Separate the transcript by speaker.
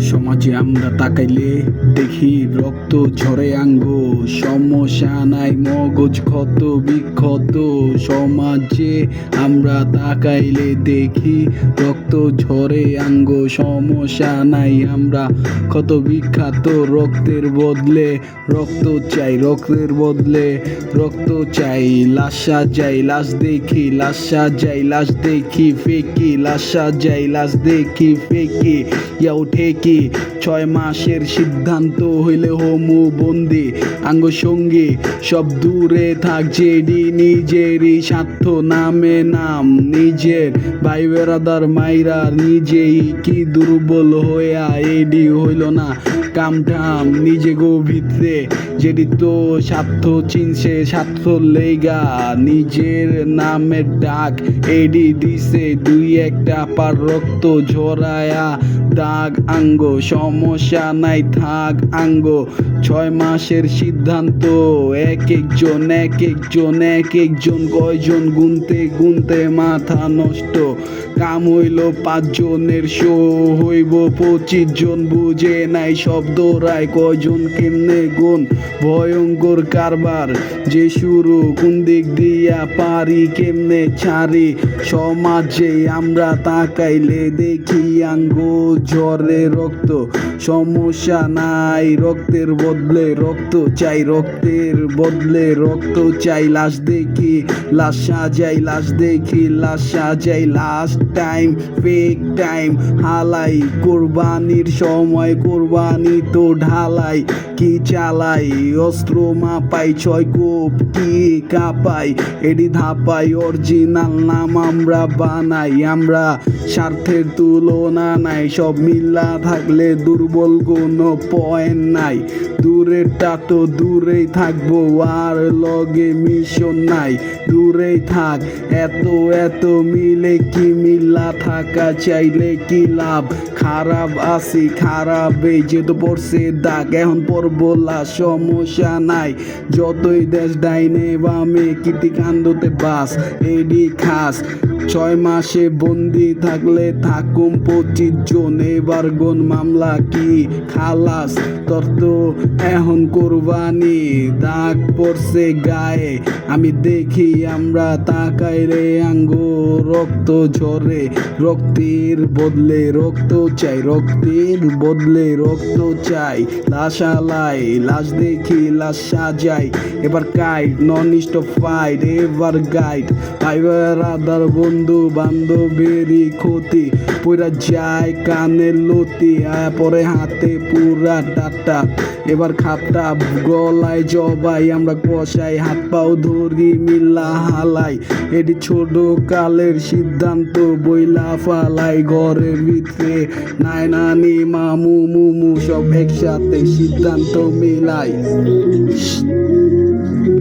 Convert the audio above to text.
Speaker 1: সমাজে আমরা তাকাইলে দেখি রক্ত ঝরে আঙ্গ, সমস্যা নাই মগজ ক্ষত বিক্ষত। সমাজে আমরা তাকাইলে দেখি রক্ত ঝরে আঙ্গ, সমস্যা নাই আমরা ক্ষত বিখ্যাত। রক্তের বদলে রক্ত চাই, রক্তের বদলে রক্ত চাই। লাশ সাজাই লাশ দেখি, লাশ সাজাই লাশ দেখি ফেকি, লাশ সাজাই লাশ দেখি ফেকি। ইয়াও ঠেকি 6 মাসের সিদ্ধান্ত হইলে হোমু বন্দি, আঙ্গ সঙ্গী সব দূরে থাক। যেডি নিজেরই স্বার্থ নামে নাম, নিজের ভাই বেড়াদার মাইরা নিজেই কি দুর্বল হইয়া এডি হইল না কামঠাম। নিজে গো ভিতরে যেডি তো স্বার্থ চিনছে, স্বার্থ লেগা নিজের নামের ডাক এডি দিছে 2-1টা পার রক্ত ঝরায়া দাগ আঙ্গ। সমস্যা নাই থাক আঙ্গ 6 মাসের সিদ্ধান্ত, এক একজন কয়জন গুনতে গুনতে মাথা নষ্ট। কাম হইল 5 জনের, শো হইব 25 জন। বুঝে নাই শব্দ রায় কয়জন কেমনে গুণ, ভয়ঙ্কর কারবার যে শুরু কোন দিক দিয়া পারি কেমনে ছাড়ি। সমাজে আমরা তাকাইলে দেখি আঙ্গ ঝরে রক্ত, সমস্যা নাই রক্তের বদলে রক্ত চাই, রক্তের বদলে রক্ত চাই। লাশ দেখি লাশ সাজাই লাশ দেখি লাশ সাজাই। লাস্ট টাইম ফেক টাইম হালাই, কোরবানির সময় কোরবানি তো ঢালাই। কি চালাই অস্ত্র মাপাই 6 কোপ কি কাপাই, এডি ধাপাই অরিজিনাল নাম আমরা বানাই। আমরা স্বার্থের তুলনা নাই, সব মিল্লা থাকলে দুর্বল কোনো পয়েন্ট নাই। দূরেরটা তো দূরেই থাকবো, আর লগে মিশন নাই। দূরেই থাক এত মিলে কি মিল্লা থাকা চাইলে কি লাভ। খারাপ আছি খারাপে যেহেতু পড়ছে দাগ, এখন পড়বলা সমস্যা নাই। যতই দেশ ডাইনে বামে কীর্তি কান্দতে বাস এডি খাস। 6 মাসে বন্দি থাকলে থাকুম 25 জন, এবার গন মামলা কি খালাস। তোর তো এখন কোরবানি দাগ পড়ছে গায়ে, আমি দেখি আমরা তাকাই রে আঙ্গ রক্ত ঝরে। রক্তের বদলে রক্ত চাই, রক্তের বদলে রক্ত চাই। লাশ আলাই লাশ দেখি লাশ সাজাই, এবার কাইট নন স্টপ ফাইট এবার গাইড। ভাই বেড়াদার বন্ধু বান্ধবেরই ক্ষতি পুরা যায় কানের লতি, পরে হাতে পুরা ডাটা। এবার খাপটা গলায় জবাই আমরা কষাই, হাত পাও ধরি মিল্লা হালাই। এটি ছোট কালের সিদ্ধান্ত বইলা ফালাই, ঘরের ভিতরে নাই নানি মামু মুমু সব একসাথে সিদ্ধান্ত মিলাই।